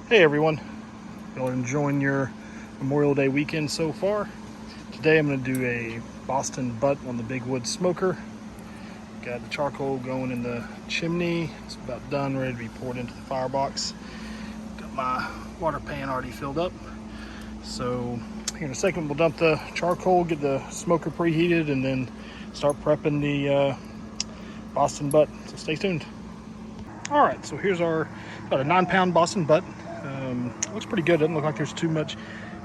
Hey everyone, y'all enjoying your Memorial Day weekend so far? Today I'm going to do a Boston butt on the big wood smoker. Got the charcoal going in the chimney. It's about done, ready to be poured into the firebox. Got my water pan already filled up. So here in a second we'll dump the charcoal, get the smoker preheated, and then start prepping the Boston butt. So stay tuned. All right, so here's our about a 9-pound Boston butt. Looks pretty good. Doesn't look like there's too much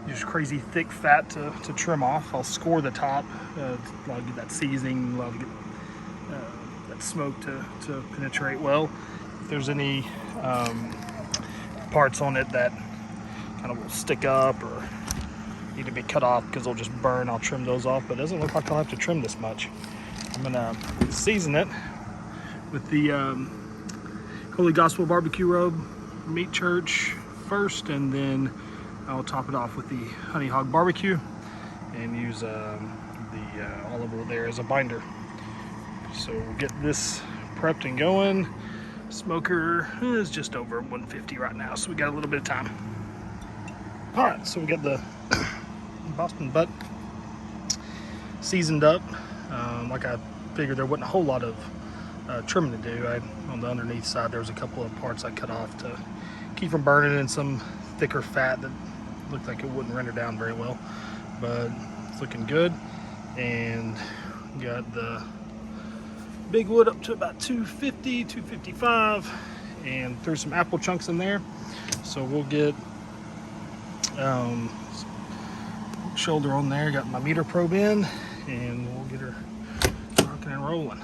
just crazy thick fat to trim off. I'll score the top, allow to get that seasoning, allow to get that smoke to penetrate well. If there's any parts on it that kind of will stick up or need to be cut off because they'll just burn, I'll trim those off. But it doesn't look like I'll have to trim this much. I'm gonna season it with the Holy Gospel barbecue rub meat church first, and then I'll top it off with the honey hog barbecue and use the olive oil there as a binder. So we'll get this prepped and going. Smoker is just over 150 right now, so we got a little bit of time. All right, so we got the Boston butt seasoned up. Like I figured there wasn't a whole lot of trimming to do. On the underneath side there was a couple of parts I cut off to keep from burning, and some thicker fat that looked like it wouldn't render down very well, but it's looking good. And got the big wood up to about 250, 255, and threw some apple chunks in there. So we'll get shoulder on there. Got my meter probe in, and we'll get her rocking and rolling.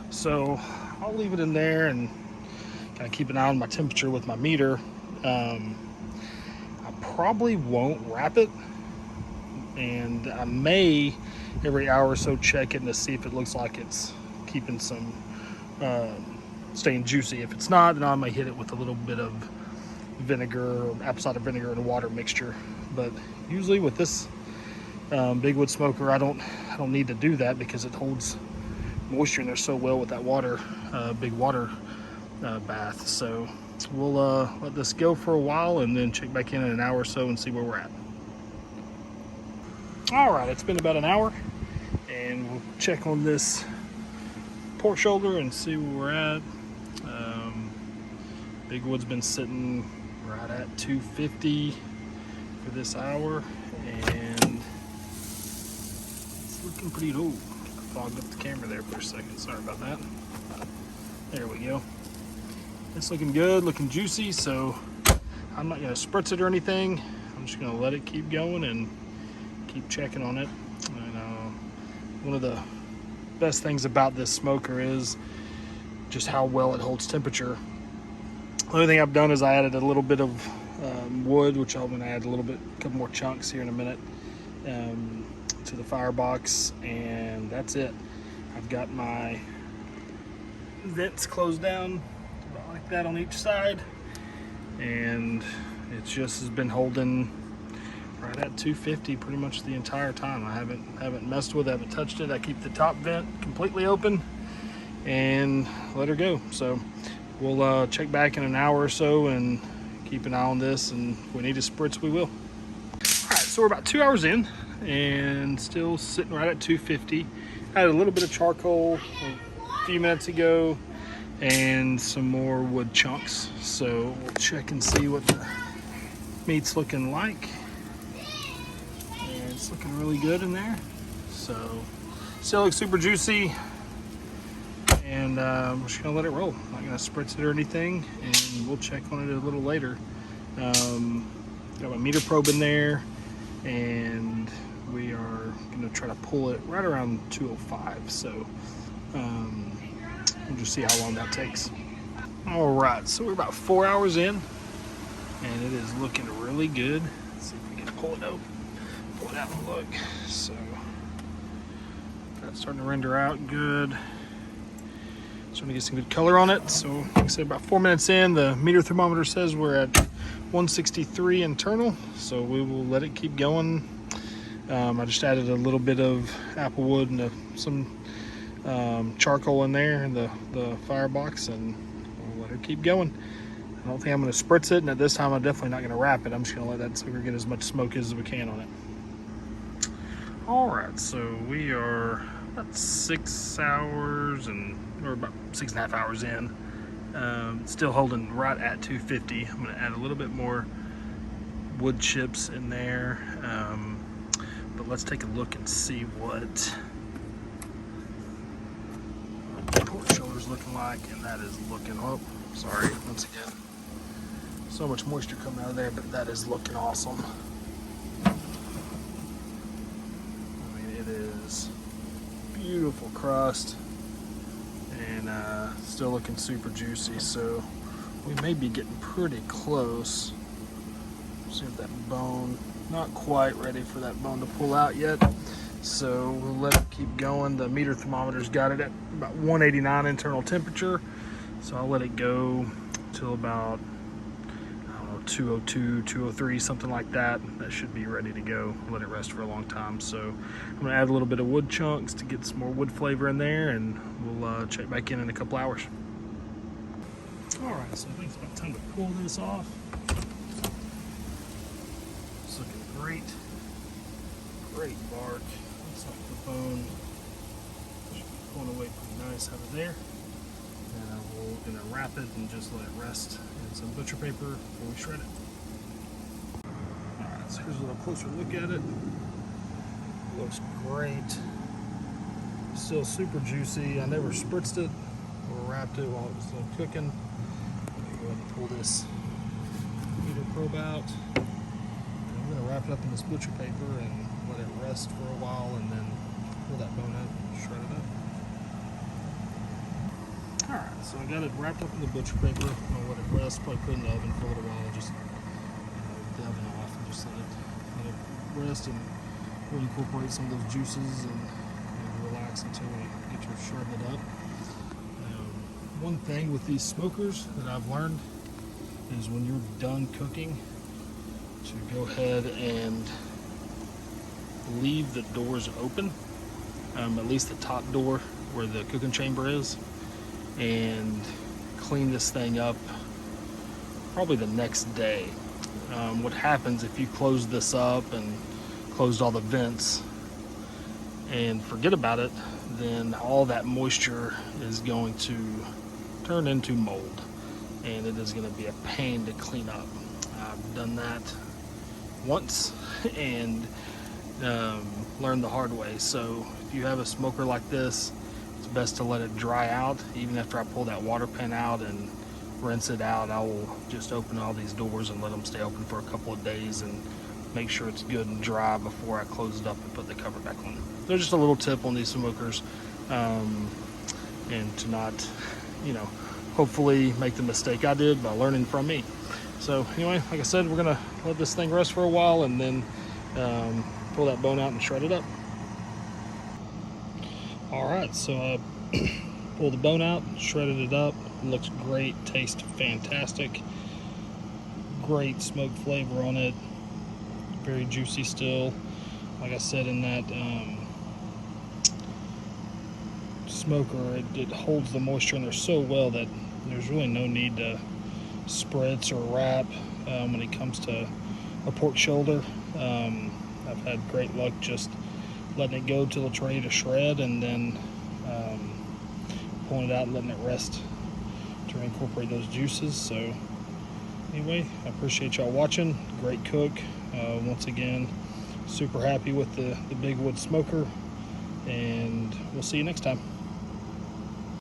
So I'll leave it in there and kind of keep an eye on my temperature with my meter. I probably won't wrap it, and I may every hour or so check it to see if it looks like it's keeping some staying juicy. If it's not, then I might hit it with a little bit of vinegar or apple cider vinegar and water mixture. But usually with this big wood smoker, I don't need to do that because it holds moisture in there so well with that water, big water bath. So we'll let this go for a while and then check back in an hour or so and see where we're at. All right, it's been about an hour, and we'll check on this pork shoulder and see where we're at. Big wood's been sitting right at 250 for this hour, and it's looking pretty low. Fogged up the camera there for a second, sorry about that. There we go. It's looking good, looking juicy, so I'm not gonna spritz it or anything. I'm just gonna let it keep going and keep checking on it. And one of the best things about this smoker is just how well it holds temperature. The only thing I've done is I added a little bit of wood, which I'm gonna add a couple more chunks here in a minute, to the firebox, and that's it. I've got my vents closed down about like that on each side, and it just has been holding right at 250 pretty much the entire time. I haven't messed with it, haven't touched it. I keep the top vent completely open and let her go. So we'll check back in an hour or so and keep an eye on this, and if we need to spritz, we will. All right, so we're about 2 hours in and still sitting right at 250. I had a little bit of charcoal a few minutes ago and some more wood chunks. So we'll check and see what the meat's looking like. And it's looking really good in there. So still looks super juicy. And we're just gonna let it roll. I'm not gonna spritz it or anything, and we'll check on it a little later. Got my meter probe in there, and we are gonna try to pull it right around 205. So we'll just see how long that takes. All right, so we're about 4 hours in, and it is looking really good. Let's see if we can pull it out and look. So that's starting to render out good. Starting to get some good color on it. So like I said, about 4 minutes in, the meter thermometer says we're at 163 internal. So we will let it keep going I just added a little bit of apple wood and some charcoal in there in the firebox, and we'll let her keep going. I don't think I'm going to spritz it, and at this time I'm definitely not going to wrap it. I'm just going to let that sucker get as much smoke as we can on it. All right, so we are about 6 hours or about 6.5 hours in. Still holding right at 250. I'm going to add a little bit more wood chips in there, but let's take a look and see what the port shoulder's looking like, and that is looking, oh, sorry, once again, so much moisture coming out of there, but that is looking awesome. I mean, it is beautiful crust, and still looking super juicy, so we may be getting pretty close. See if that bone, not quite ready for that bone to pull out yet, so we'll let it keep going. The meter thermometer's got it at about 189 internal temperature, so I'll let it go till about, I don't know, 202, 203, something like that. That should be ready to go. Let it rest for a long time. So I'm gonna add a little bit of wood chunks to get some more wood flavor in there, and we'll check back in a couple hours. All right, so I think it's about time to pull this off. It's looking great. Great bark. Looks like the bone should be pulling away pretty nice out of there. And we're gonna wrap it and just let it rest in some butcher paper before we shred it. All right, so here's a little closer look at it. Looks great. Still super juicy. I never spritzed it or wrapped it while it was still cooking. Go ahead and pull this heater probe out. I'm going to wrap it up in this butcher paper and let it rest for a while, and then pull that bone out and shred it up. Alright, so I got it wrapped up in the butcher paper. I'll let it rest, probably put it in the oven for a little while, just the oven off, and just let it rest, and we'll incorporate some of those juices and relax until we get to shred it up. One thing with these smokers that I've learned is when you're done cooking, to go ahead and leave the doors open, at least the top door where the cooking chamber is, and clean this thing up probably the next day. What happens if you close this up and closed all the vents and forget about it, then all that moisture is going to turn into mold, and it is going to be a pain to clean up. I've done that once and learned the hard way. So if you have a smoker like this, it's best to let it dry out. Even after I pull that water pan out and rinse it out, I will just open all these doors and let them stay open for a couple of days and make sure it's good and dry before I close it up and put the cover back on. There's just a little tip on these smokers, and to not, hopefully make the mistake I did by learning from me. So anyway, like I said, we're gonna let this thing rest for a while and then pull that bone out and shred it up. All right, so I pulled the bone out, shredded it up. It looks great, tastes fantastic. Great smoke flavor on it. Very juicy still. Like I said, in that smoker, it holds the moisture in there so well that there's really no need to spritz or wrap when it comes to a pork shoulder. I've had great luck just letting it go till it's ready to shred, and then pulling it out and letting it rest to incorporate those juices. So anyway, I appreciate y'all watching. Great cook. Once again, super happy with the Big Wood smoker, and we'll see you next time.